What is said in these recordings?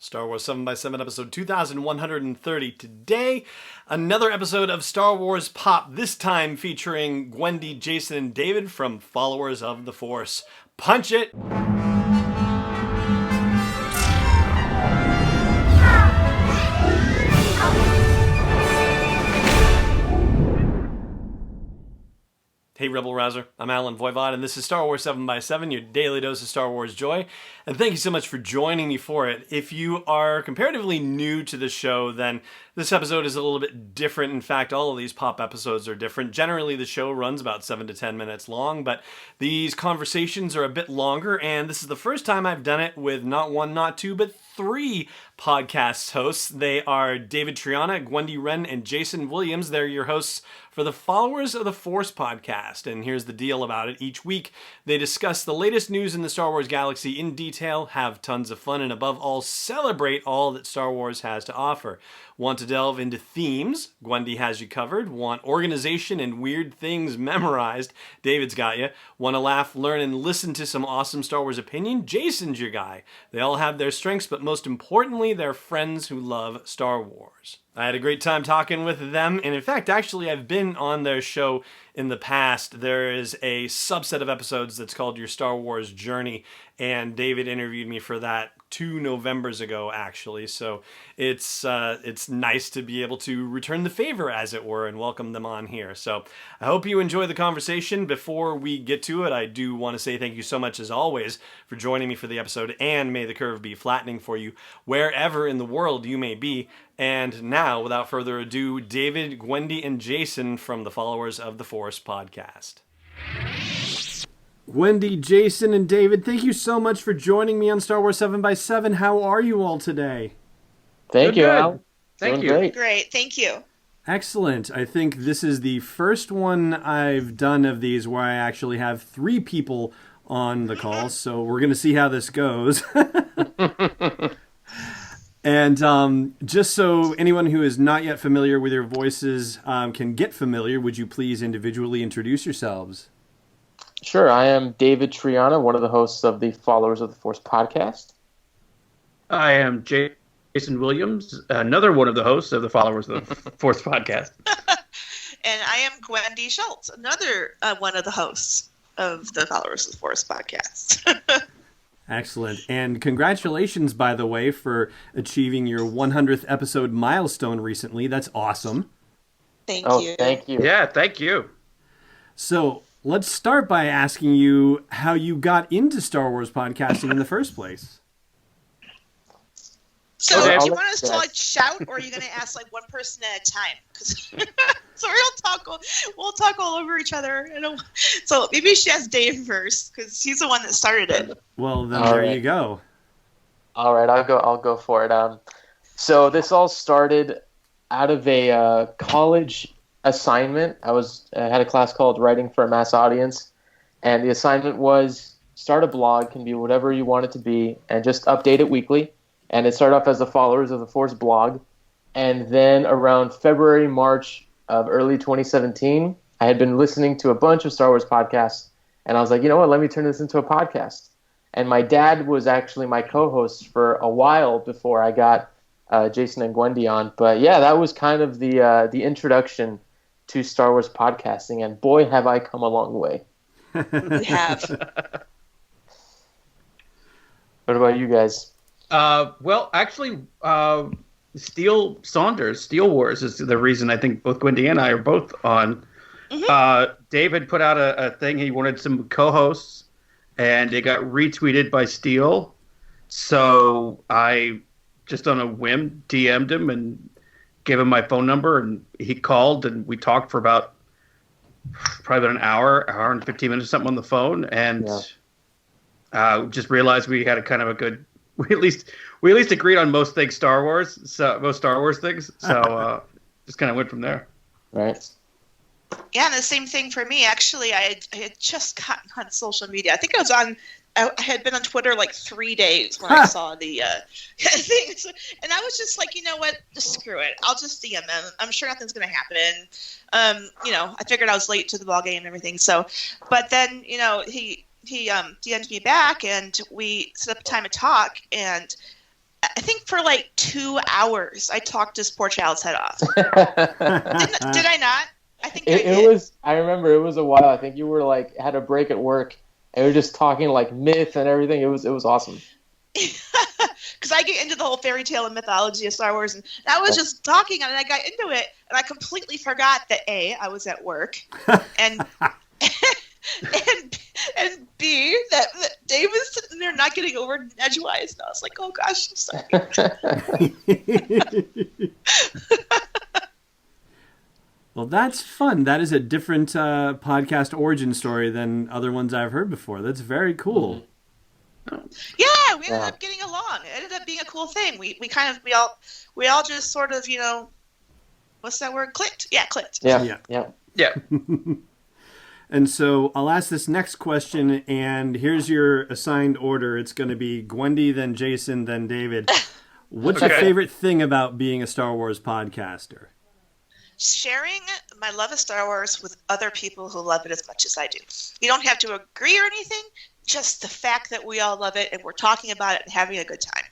Star Wars 7x7, episode 2130. Today, another episode of Star Wars Pop, this time featuring Gwendy, Jason, and David from Followers of the Force. Punch it! Hey Rebel Rouser, I'm Alan Voivod, and this is Star Wars 7x7, your daily dose of Star Wars joy, and thank you so much for joining me for it. If you are comparatively new to the show, then this episode is a little bit different. In fact, all of these pop episodes are different. Generally, the show runs about 7 to 10 minutes long, but these conversations are a bit longer, and this is the first time I've done it with not one, not two, but three podcast hosts. They are David Triana, Gwendy Wren, and Jason Williams. They're your hosts for the Followers of the Force podcast. And here's the deal about it. Each week, they discuss the latest news in the Star Wars galaxy in detail, have tons of fun, and above all, celebrate all that Star Wars has to offer. Want to delve into themes? Gwendy has you covered. Want organization and weird things memorized? David's got you. Want to laugh, learn, and listen to some awesome Star Wars opinion? Jason's your guy. They all have their strengths, but most importantly, they're friends who love Star Wars. I had a great time talking with them, and in fact, actually, I've been on their show in the past. There is a subset of episodes that's called Your Star Wars Journey, and David interviewed me for that 2 Novembers ago, actually. So it's nice to be able to return the favor, as it were, and welcome them on here. So I hope you enjoy the conversation. Before we get to it, I do want to say thank you so much, as always, for joining me for the episode, and may the curve be flattening for you wherever in the world you may be. And now, without further ado, David, Gwendy, and Jason from the Followers of the Force podcast. Gwendy, Jason, and David, thank you so much for joining me on Star Wars 7x7. How are you all today? Thank you, Al. Thank you. Great, thank you. Excellent. I think this is the first one I've done of these where I actually have 3 people on the call, so we're going to see how this goes. And just so anyone who is not yet familiar with your voices can get familiar, would you please individually introduce yourselves? Sure. I am David Triana, one of the hosts of the Followers of the Force podcast. I am Jason Williams, another one of the hosts of the Followers of the Force podcast. And I am Gwendy Schultz, another one of the hosts of the Followers of the Force podcast. Excellent. And congratulations, by the way, for achieving your 100th episode milestone recently. That's awesome. Thank you. Thank you. Yeah, thank you. So let's start by asking you how you got into Star Wars podcasting in the first place. So do you want us to shout, or are you going to ask one person at a time? So we'll talk all over each other. So maybe we should ask Dave first, because he's the one that started it. Well, then there you go. All right, I'll go for it. So this all started out of a college assignment. I had a class called Writing for a Mass Audience, and the assignment was start a blog, can be whatever you want it to be, and just update it weekly. And it started off as the Followers of the Force blog. And then around February, March of early 2017, I had been listening to a bunch of Star Wars podcasts. And I was like, you know what, let me turn this into a podcast. And my dad was actually my co-host for a while before I got Jason and Gwendy on. But yeah, that was kind of the introduction to Star Wars podcasting. And boy, have I come a long way. We have. What about you guys? Well, actually, Steel Wars is the reason I think both Gwendy and I are both on. Mm-hmm. David put out a thing. He wanted some co-hosts, and it got retweeted by Steel. So I just on a whim DM'd him and gave him my phone number, and he called, and we talked for about probably about an hour and 15 minutes or something on the phone, and just realized we had a kind of a good. We at least agreed on most things Star Wars, so most Star Wars things. So just kind of went from there. Right. Yeah, and the same thing for me. Actually, I had just gotten on social media. I think I had been on Twitter 3 days when I saw the things, and I was just like, you know what, just screw it. I'll just DM them. I'm sure nothing's going to happen. I figured I was late to the ball game and everything. So, but then he DM'd me back, and we set up a time to talk, and I think for like 2 hours, I talked this poor child's head off. Did I not? I think I did. It was. I remember it was a while. I think you were like had a break at work, and we were just talking like myth and everything. It was awesome. Because I get into the whole fairy tale and mythology of Star Wars, and I was just talking, and I got into it, and I completely forgot that A, I was at work, and and B, that Dave was sitting there not getting over edgewise, and I was like, oh gosh, I'm sorry. Well, that's fun. That is a different podcast origin story than other ones I've heard before. That's very cool. Yeah, we ended up getting along. It ended up being a cool thing. We all just sort of, what's that word? Clicked. Yeah, clicked. Yeah. And so I'll ask this next question, and here's your assigned order. It's going to be Gwendy, then Jason, then David. What's your favorite thing about being a Star Wars podcaster? Sharing my love of Star Wars with other people who love it as much as I do. You don't have to agree or anything. Just the fact that we all love it and we're talking about it and having a good time.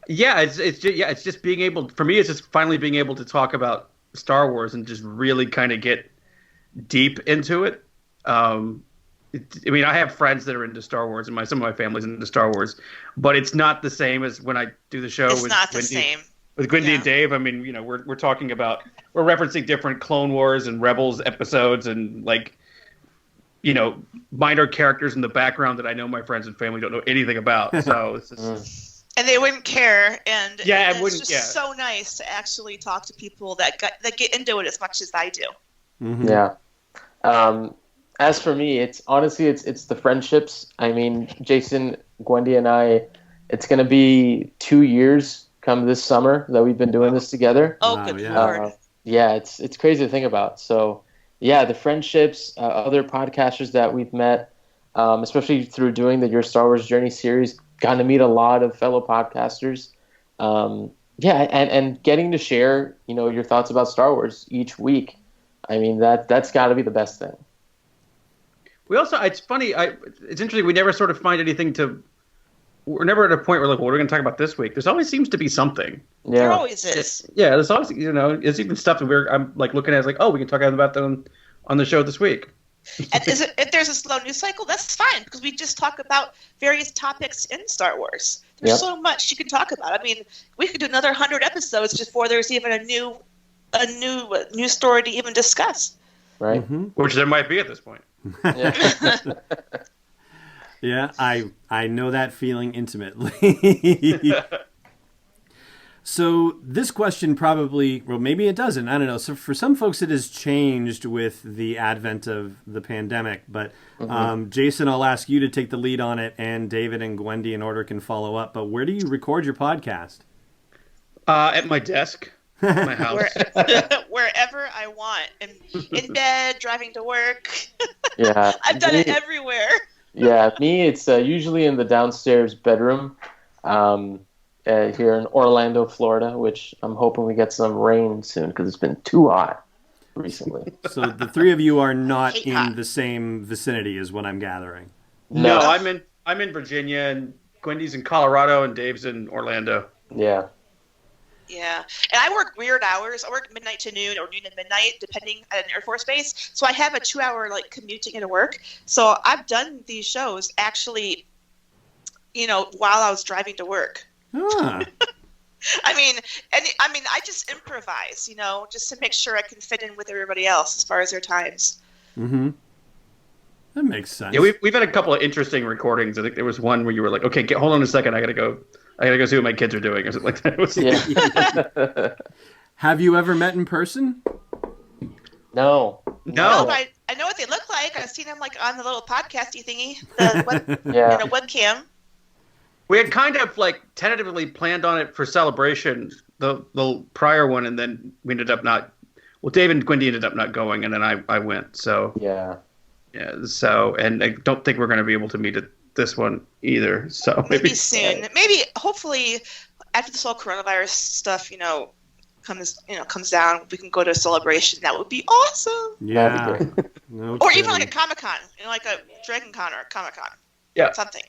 It's just being able. For me, it's just finally being able to talk about Star Wars and just really kind of get deep into it. I have friends that are into Star Wars, and some of my family's into Star Wars, but it's not the same as when I do the show. It's not the same. With Gwendy and Dave, we're talking about, we're referencing different Clone Wars and Rebels episodes and minor characters in the background that I know my friends and family don't know anything about. So it's just, and they wouldn't care. And it's just so nice to actually talk to people that get into it as much as I do. Mm-hmm. Yeah. As for me, it's the friendships. I mean, Jason, Gwendy, and I. It's going to be 2 years. Come this summer that we've been doing this together. Oh, good Lord. It's crazy to think about. So, the friendships, other podcasters that we've met, especially through doing the Your Star Wars Journey series, gotten to meet a lot of fellow podcasters. And getting to share, your thoughts about Star Wars each week. I mean, that's got to be the best thing. We also, it's funny, it's interesting, we never sort of find anything to... We're never at a point where, what are we going to talk about this week? There's always seems to be something. Yeah. There always is. There's always, it's even stuff that I'm looking at, we can talk about that on the show this week. And if there's a slow news cycle, that's fine, because we just talk about various topics in Star Wars. There's so much you can talk about. I mean, we could do another 100 episodes before there's even a new story to even discuss. Right. Mm-hmm. Which there might be at this point. Yeah. Yeah, I know that feeling intimately. So this question probably, well, maybe it doesn't. I don't know. So for some folks, it has changed with the advent of the pandemic. But Jason, I'll ask you to take the lead on it, and David and Gwendy in order can follow up. But where do you record your podcast? At my desk. My house. Wherever I want. In bed, driving to work. Yeah. I've done it everywhere. Yeah, me, it's usually in the downstairs bedroom here in Orlando, Florida, which I'm hoping we get some rain soon because it's been too hot recently. So the three of you are not in the same vicinity is what I'm gathering. No, I'm in Virginia, and Gwendy's in Colorado, and Dave's in Orlando. Yeah. Yeah, and I work weird hours. I work midnight to noon or noon to midnight, depending at an Air Force base. So I have a 2-hour commute into work. So I've done these shows actually, while I was driving to work. Ah. I just improvise, just to make sure I can fit in with everybody else as far as their times. Mm-hmm. That makes sense. Yeah, we've had a couple of interesting recordings. I think there was one where you were like, "Okay, hold on a second. I gotta go see what my kids are doing," or something like that. Have you ever met in person? No. No, I know what they look like. I've seen them on the little podcasty thingy, the webcam. We had kind of tentatively planned on it for Celebration, the prior one, and then we ended up not. Well, Dave and Gwendy ended up not going, and then I went. So yeah. So, and I don't think we're going to be able to meet at this one either. So maybe soon. Maybe hopefully after this whole coronavirus stuff, comes down, we can go to a Celebration. That would be awesome. Yeah. That'd be great. No or kidding. even a Comic-Con, like a Dragon Con or a Comic-Con. Yeah. something.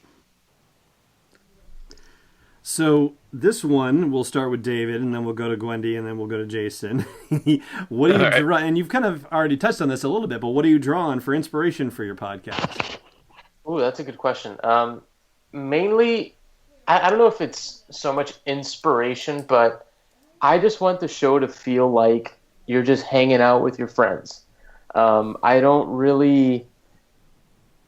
So this one, we'll start with David, and then we'll go to Gwendy, and then we'll go to Jason. What do you draw? And you've kind of already touched on this a little bit, but what do you draw on for inspiration for your podcast? Ooh, that's a good question. Mainly, I don't know if it's so much inspiration, but I just want the show to feel like you're just hanging out with your friends. I don't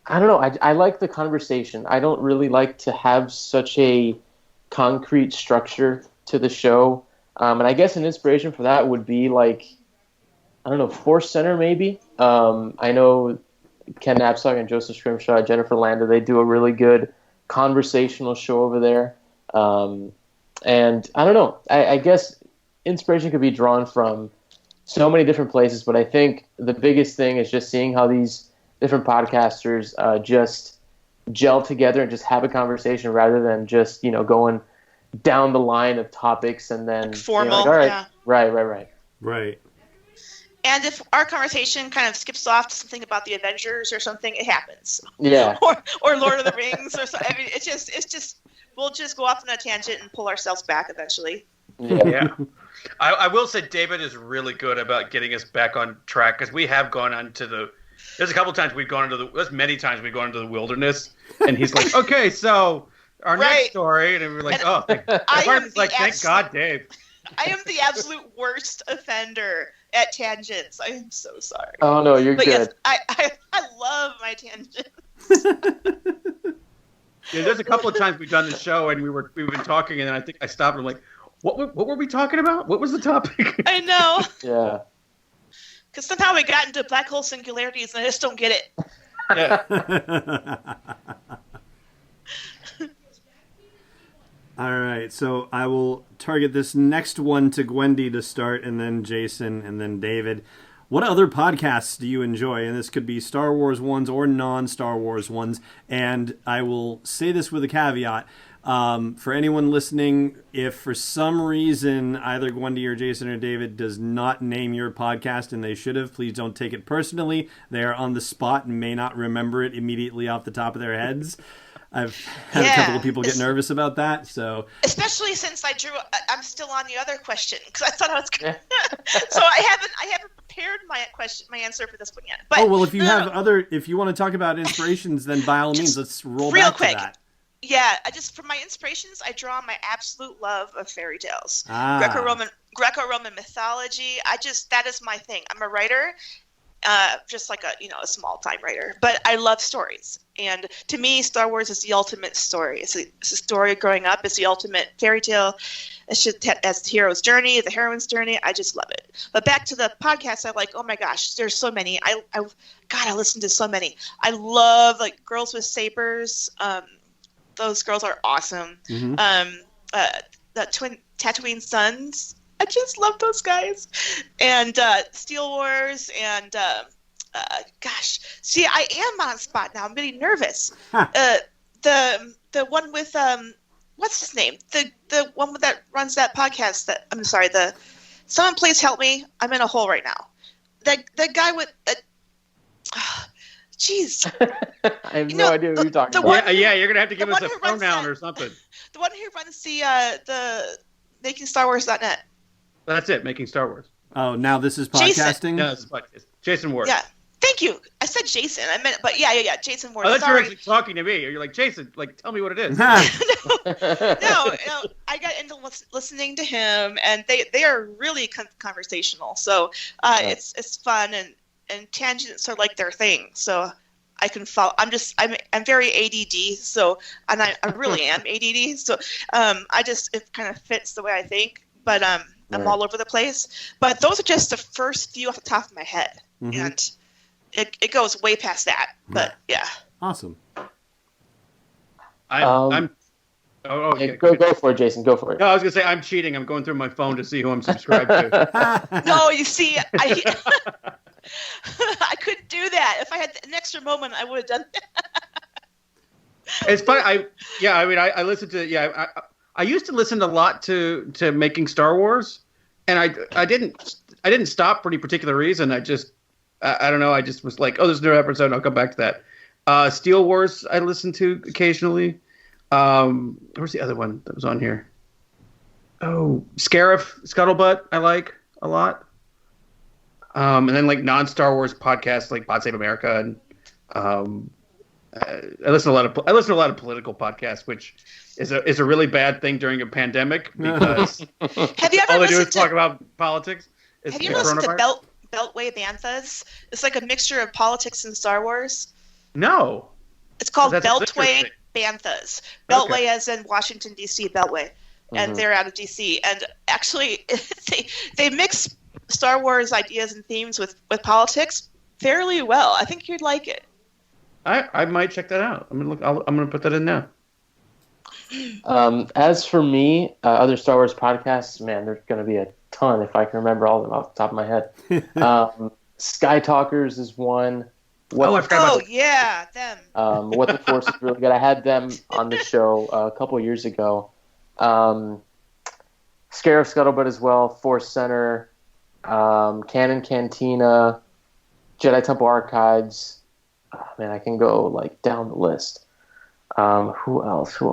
know. I like the conversation. I don't really like to have such a concrete structure to the show. And I guess an inspiration for that would be like, I don't know, Force Center maybe. I know Ken Knapsack and Joseph Scrimshaw, Jennifer Landa, they do a really good conversational show over there. And I don't know, I guess inspiration could be drawn from so many different places, but I think the biggest thing is just seeing how these different podcasters just gel together and just have a conversation rather than just, going down the line of topics and then formal. All right, Yeah. Right. And if our conversation kind of skips off to something about the Avengers or something, it happens. Yeah. or Lord of the Rings or something. I mean, it's just we'll just go off on a tangent and pull ourselves back eventually. Yeah. I will say David is really good about getting us back on track because we have gone onto the. There's a couple times we've gone into the. There's many times we've gone into the wilderness, and he's like, "Okay, so our next story," and we're like, "Oh," Martin's like, "Thank God, Dave." I am the absolute worst offender at tangents. I am so sorry. Oh no, you're but good. Yes, I love my tangents. Yeah, there's a couple of times we've done the show and we've been talking, and then I think I stopped and I'm like, what were we talking about? What was the topic? I know. Yeah. Because somehow we got into black hole singularities and I just don't get it. Yeah. All right, so I will target this next one to Gwendy to start, and then Jason, and then David. What other podcasts do you enjoy? And this could be Star Wars ones or non-Star Wars ones. And I will say this with a caveat. For anyone listening, if for some reason either Gwendy or Jason or David does not name your podcast, and they should have, please don't take it personally. They are on the spot and may not remember it immediately off the top of their heads. I've had a couple of people get nervous about that, so especially since I'm still on the other question because I thought I was going to. So I haven't prepared my answer for this one yet. But if you want to talk about inspirations, then by all means, let's roll real back quick. to that. Yeah, for my inspirations, I draw my absolute love of fairy tales, Greco-Roman mythology. That is my thing. I'm a writer. Just like a small-time writer. But I love stories. And to me, Star Wars is the ultimate story. It's a story growing up. It's the ultimate fairy tale. It's just as the hero's journey, the heroine's journey. I just love it. But back to the podcast, I'm like, oh my gosh, there's so many. I listen to so many. I love Girls with Sabers. Those girls are awesome. Mm-hmm. The twin Tatooine Sons. I just love those guys. And Steel Wars and see, I am on spot now. I'm getting nervous. Huh. The one with what's his name? The one that runs that podcast. Someone please help me. I'm in a hole right now. The guy with jeez. I have no idea what you're talking about. Yeah, you're gonna have to give us a pronoun or something. The one who runs the MakingStarWars.net. That's it, Making Star Wars. Oh, now this is podcasting? No, it's podcast. Jason Ward. Yeah. Thank you. I said Jason. I meant, but yeah. Jason Ward. Oh, that's Sorry. you're actually talking to me. You're like, Jason, tell me what it is. no, I got into listening to him, and they are really conversational. So it's fun, and tangents are like their thing. So I can follow. I'm very ADD. So and I really am ADD. So it kind of fits the way I think. But I'm all over the place. But those are just the first few off the top of my head, and it goes way past that. But yeah. Awesome. Go for it, Jason. Go for it. No, I was gonna say I'm cheating. I'm going through my phone to see who I'm subscribed to. No, you see, I couldn't do that. If I had an extra moment, I would have done that. It's funny. I listened to I used to listen a lot to Making Star Wars, and I didn't stop for any particular reason. I don't know. I just was like, oh, there's a new episode. I'll come back to that. Steel Wars I listen to occasionally. Where's the other one that was on here? Oh, Scarif, Scuttlebutt I like a lot. And then like non-Star Wars podcasts like Pod Save America, and I listen to a lot of political podcasts, which is a really bad thing during a pandemic because Have you ever all they do is listened talk to? about politics. Have you ever listened to Beltway Banthas? It's like a mixture of politics and Star Wars. No, It's called That's Beltway interesting. Banthas. Beltway Okay. as in Washington D.C. Beltway, and they're out of D.C. And actually, they mix Star Wars ideas and themes with politics fairly well. I think you'd like it. I might check that out. I'm gonna look. I'm gonna put that in now. As for me, other Star Wars podcasts, man, there's going to be a ton if I can remember all of them off the top of my head. Sky Talkers is one. I forgot about Yeah, them. What the Force is really good. I had them on the show a couple years ago. Scarif Scuttlebutt as well. Force Center, Canon Cantina, Jedi Temple Archives. Oh, man, I can go like down the list. Who else? Who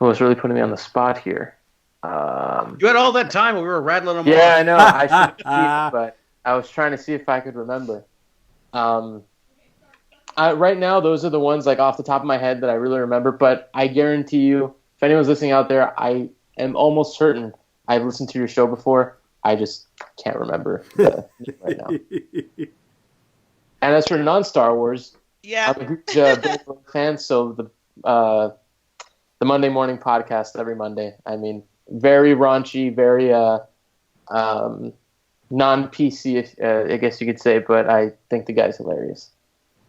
was really putting me on the spot here? You had all that time when we were rattling them Yeah, off. I know. I should have, but I was trying to see if I could remember. Right now, those are the ones like off the top of my head that I really remember. But I guarantee you, if anyone's listening out there, I am almost certain I've listened to your show before. I just can't remember right now. And as for non-Star Wars, Yeah. I'm a huge Bill Burr fan. So the Monday morning podcast every Monday. I mean, very raunchy, very non-PC, I guess you could say, but I think the guy's hilarious.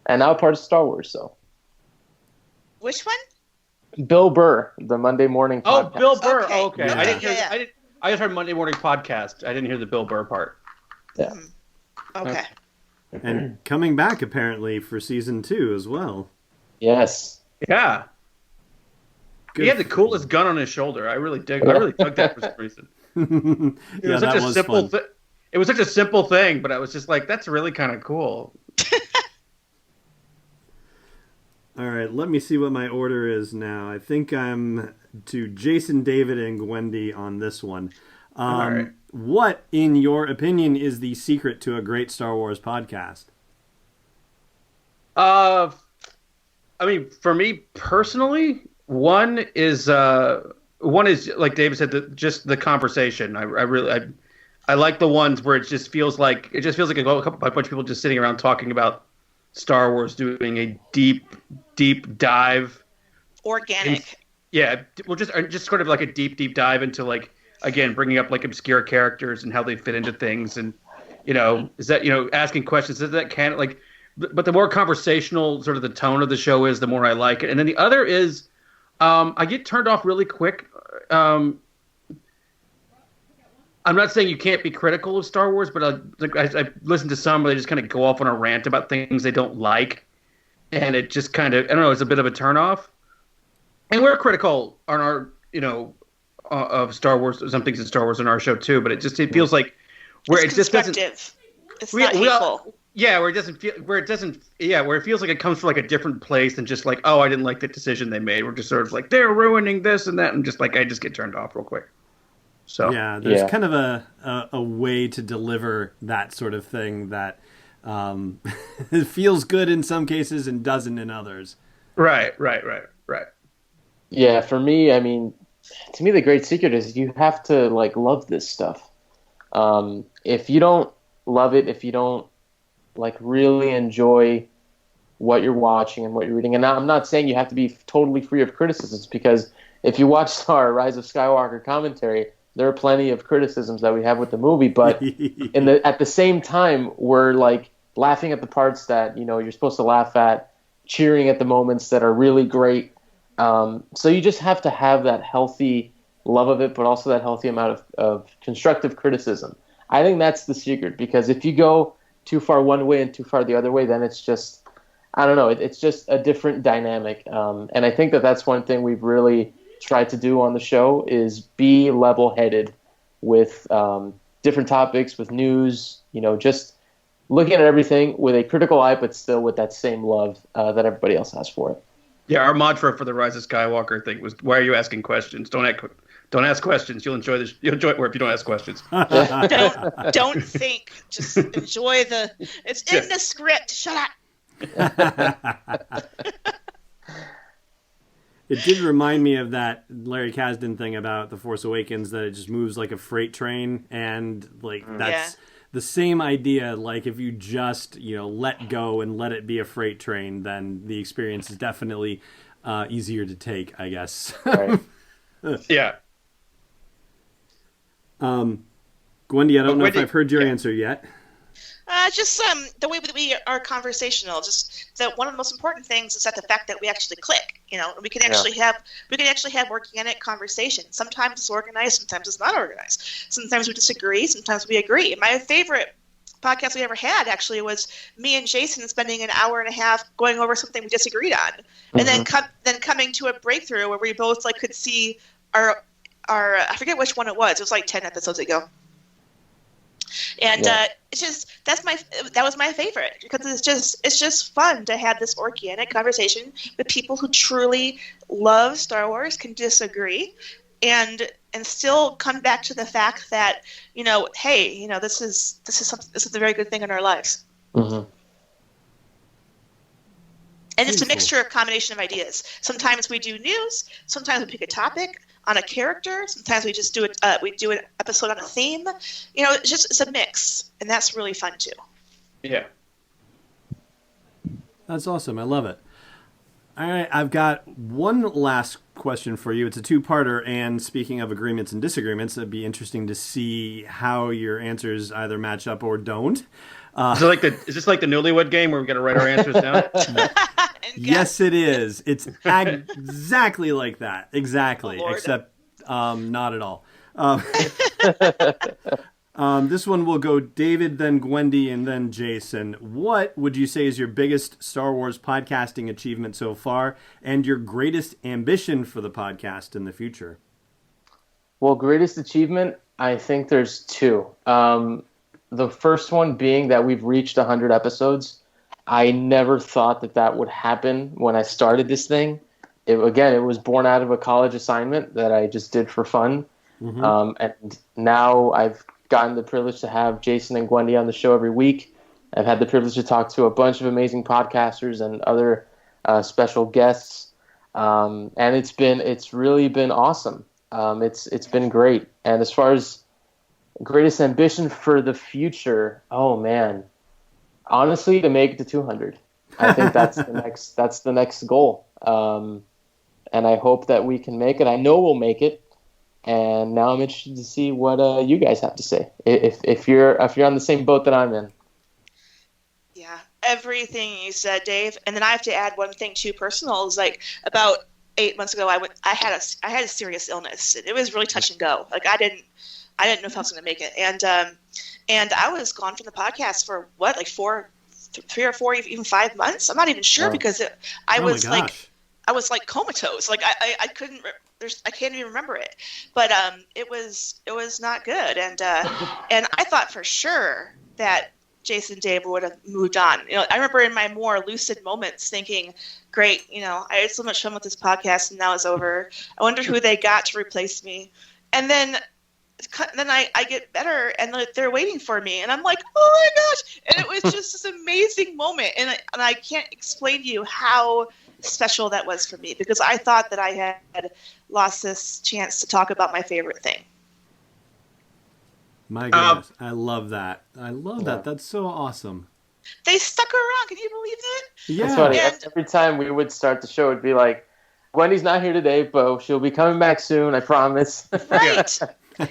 And now part of Star Wars, so. Which one? Bill Burr, the Monday morning podcast. Oh, Bill Burr. Okay. Oh, okay. Yeah. I didn't hear. Yeah. I just heard Monday morning podcast. I didn't hear the Bill Burr part. Yeah. Okay. And coming back apparently for season 2 as well. Yes. Yeah. Good He had the for coolest gun on his shoulder. I really dug that for some reason. him. It was such a simple thing. It was such a simple thing, but I was just like, that's really kind of cool. All right, let me see what my order is now. I think I'm to Jason, David, and Gwendy on this one. All right. What, in your opinion, is the secret to a great Star Wars podcast? I mean, for me personally, one is like David said, just the conversation. I like the ones where it just feels like a bunch of people just sitting around talking about Star Wars, doing a deep dive. Organic. Yeah, well, just sort of like a deep dive into like, again, bringing up like obscure characters and how they fit into things, and is that asking questions, is that canon, like, but the more conversational sort of the tone of the show is, the more I like it. And then the other is, I get turned off really quick. I'm not saying you can't be critical of Star Wars, but I listen to some where they just kind of go off on a rant about things they don't like, and it just kind of, I don't know, it's a bit of a turnoff. And we're critical on our, of Star Wars, some things in Star Wars in our show too, but it feels like where It's it just doesn't. constructive. It's not hateful. Yeah, where it feels like it comes from like a different place than just like, oh, I didn't like the decision they made. We're just sort of like, they're ruining this and that, and just like, I just get turned off real quick. So Yeah, there's kind of a way to deliver that sort of thing that it feels good in some cases and doesn't in others. Right. Yeah, for me, I mean, to me, the great secret is you have to like love this stuff. If you don't love it, if you don't like really enjoy what you're watching and what you're reading, and I'm not saying you have to be totally free of criticisms, because if you watch our Rise of Skywalker commentary, there are plenty of criticisms that we have with the movie, but at the same time, we're like laughing at the parts that you're supposed to laugh at, cheering at the moments that are really great. So you just have to have that healthy love of it, but also that healthy amount of constructive criticism. I think that's the secret, because if you go too far one way and too far the other way, then it's just, I don't know, it's just a different dynamic. And I think that's one thing we've really tried to do on the show, is be level-headed with different topics, with news, just looking at everything with a critical eye, but still with that same love that everybody else has for it. Yeah, our mantra for the Rise of Skywalker thing was, "Why are you asking questions? Don't ask questions. You'll enjoy this. You'll enjoy it more if you don't ask questions." Don't think. Just enjoy the. It's in the script. Shut up. It did remind me of that Larry Kasdan thing about The Force Awakens, that it just moves like a freight train, and like that's the same idea. Like if you just let go and let it be a freight train, then the experience is definitely easier to take, I guess. Right. Yeah. Gwendy, I don't know if I've heard your answer yet. Just the way that we are conversational. Just that one of the most important things is that the fact that we actually click. We can actually have organic conversation. Sometimes it's organized, sometimes it's not organized. Sometimes we disagree, sometimes we agree. My favorite podcast we ever had actually was me and Jason spending an hour and a half going over something we disagreed on, and then coming to a breakthrough where we both could see our I forget which one it was. It was like 10 episodes ago. And it's just that was my favorite, because it's just fun to have this organic conversation with people who truly love Star Wars, can disagree, and still come back to the fact that hey, this is a very good thing in our lives. Mm-hmm. And it's a mixture, a combination of ideas. Sometimes we do news. Sometimes we pick a topic on a character. Sometimes we just do it. We do an episode on a theme. It's a mix, and that's really fun too. Yeah, that's awesome. I love it. All right, I've got one last question for you. It's a two-parter, and speaking of agreements and disagreements, it'd be interesting to see how your answers either match up or don't. Is this like the Newlywed Game where we got to write our answers down? Yes, it is. It's exactly like that. Exactly, except not at all. This one will go David, then Gwendy, and then Jason. What would you say is your biggest Star Wars podcasting achievement so far, and your greatest ambition for the podcast in the future? Well, greatest achievement, I think there's two. The first one being that we've reached 100 episodes. I never thought that would happen when I started this thing. It was born out of a college assignment that I just did for fun. Mm-hmm. And now I've gotten the privilege to have Jason and Gwendy on the show every week. I've had the privilege to talk to a bunch of amazing podcasters and other special guests. And it's really been awesome. It's been great. And as far as greatest ambition for the future, oh man, honestly, to make it to 200. I think that's the next goal. And I hope that we can make it. I know we'll make it. And now I'm interested to see what you guys have to say. If you're on the same boat that I'm in. Yeah, everything you said, Dave. And then I have to add one thing too personal. Is like about 8 months ago, I had a serious illness. It was really touch and go. Like I didn't know if I was going to make it. And I was gone from the podcast for what, like 3 or 4, even 5 months. I'm not even sure because I was like comatose. Like I couldn't. I can't even remember it. But it was not good. And I thought for sure that Jason Dave would have moved on. I remember in my more lucid moments thinking, great, I had so much fun with this podcast and now it's over. I wonder who they got to replace me. And then I get better and they're waiting for me and I'm like, oh my gosh. And it was just this amazing moment. And I can't explain to you how special that was for me, because I thought that I had lost this chance to talk about my favorite thing. My goodness, I love that. That. That's so awesome. They stuck around. Can you believe it? Yeah. That's funny. Every time we would start the show, it'd be like, Gwendy's not here today, but she'll be coming back soon, I promise. Right.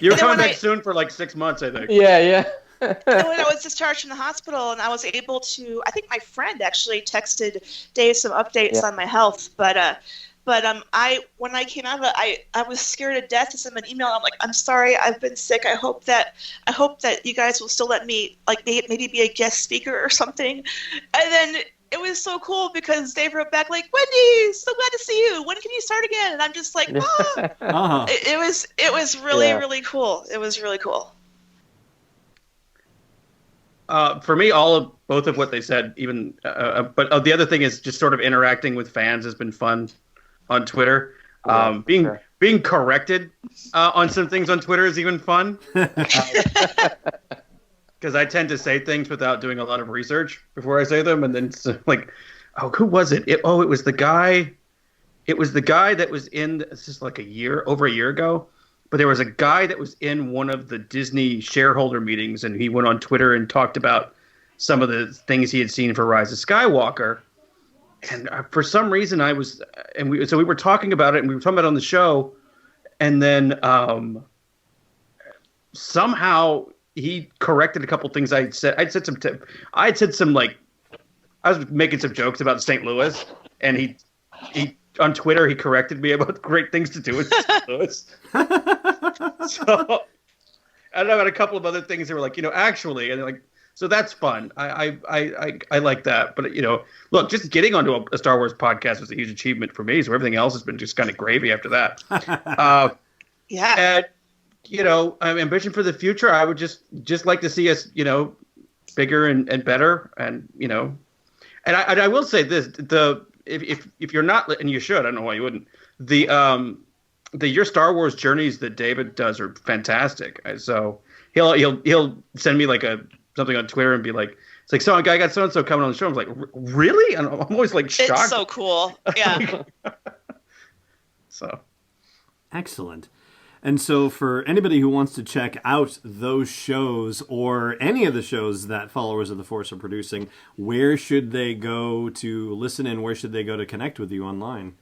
You were coming back soon for like 6 months, I think. Yeah. And when I was discharged from the hospital and I was able to, I think my friend actually texted Dave some updates on my health, but when I came out of it, I was scared to death to send him an email. I'm like, I'm sorry, I've been sick. I hope that you guys will still let me maybe be a guest speaker or something. And then it was so cool because Dave wrote back like, Wendy, so glad to see you. When can you start again? And I'm just like, Uh-huh. It was really really cool. It was really cool. For me, both of what they said, even, but the other thing is just sort of interacting with fans has been fun on Twitter. Yeah, Being corrected on some things on Twitter is even fun. Because I tend to say things without doing a lot of research before I say them, and then it's like, oh, who was it? It was the guy. It was the guy that was in. This is like over a year ago. But there was a guy that was in one of the Disney shareholder meetings, and he went on Twitter and talked about some of the things he had seen for Rise of Skywalker. And for some reason, we were talking about it, and we were talking about it on the show, and then somehow he corrected a couple things I had said. I had said some like, I was making some jokes about St. Louis, and he on Twitter, he corrected me about great things to do in St. Louis. So, and I had a couple of other things that were like, actually, and like, so that's fun. I like that. But, look, just getting onto a Star Wars podcast was a huge achievement for me. So everything else has been just kind of gravy after that. Yeah. And, ambition for the future, I would just like to see us, bigger and better. And, and I will say this, if you're not, and you should, I don't know why you wouldn't, your Star Wars journeys that David does are fantastic. So he'll send me like something on Twitter and be like, it's like, so I got so and so coming on the show. I'm like, really? And I'm always like shocked. It's so cool. Yeah. So excellent. And so for anybody who wants to check out those shows or any of the shows that Followers of the Force are producing, where should they go to listen and where should they go to connect with you online?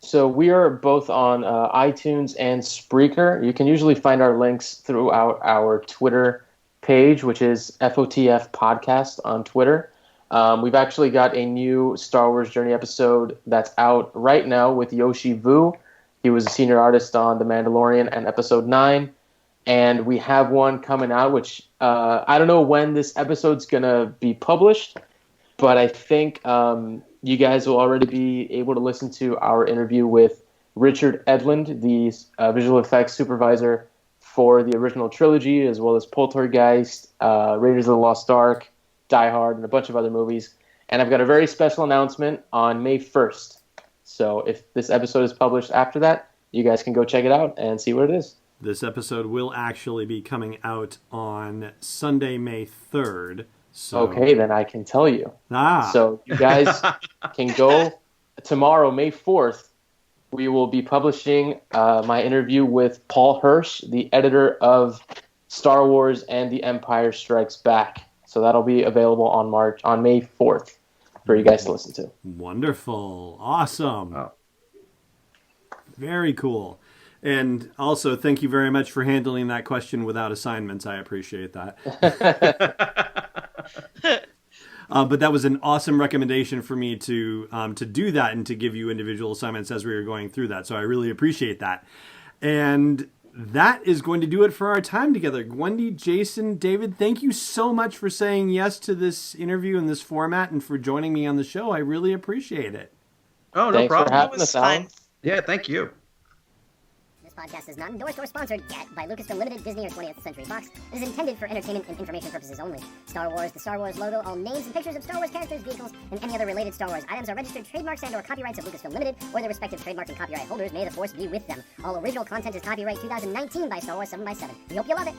So we are both on iTunes and Spreaker. You can usually find our links throughout our Twitter page, which is FOTF Podcast on Twitter. We've actually got a new Star Wars Journey episode that's out right now with Yoshi Vu. He was a senior artist on The Mandalorian and Episode 9. And we have one coming out, which I don't know when this episode's going to be published, but I think you guys will already be able to listen to our interview with Richard Edlund, the visual effects supervisor for the original trilogy, as well as Poltergeist, Raiders of the Lost Ark, Die Hard, and a bunch of other movies. And I've got a very special announcement on May 1st. So if this episode is published after that, you guys can go check it out and see what it is. This episode will actually be coming out on Sunday, May 3rd. So... Okay, then I can tell you. So you guys can go tomorrow, May 4th. We will be publishing my interview with Paul Hirsch, the editor of Star Wars and The Empire Strikes Back. So that'll be available on May 4th for you guys to listen to. Wonderful. Awesome. Oh. Very cool. And also, thank you very much for handling that question without assignments. I appreciate that. But that was an awesome recommendation for me to do that and to give you individual assignments as we were going through that. So I really appreciate that. And that is going to do it for our time together. Gwendy, Jason, David, thank you so much for saying yes to this interview in this format and for joining me on the show. I really appreciate it. Oh, no Thanks problem. for having It was us, Alan. fun. Yeah, thank you. This podcast is not endorsed or sponsored yet by Lucasfilm Limited, Disney, or 20th Century Fox. It is intended for entertainment and information purposes only. Star Wars, the Star Wars logo, all names and pictures of Star Wars characters, vehicles, and any other related Star Wars items are registered trademarks and/or copyrights of Lucasfilm Limited or their respective trademark and copyright holders. May the Force be with them. All original content is copyright 2019 by Star Wars 7x7. We hope you love it.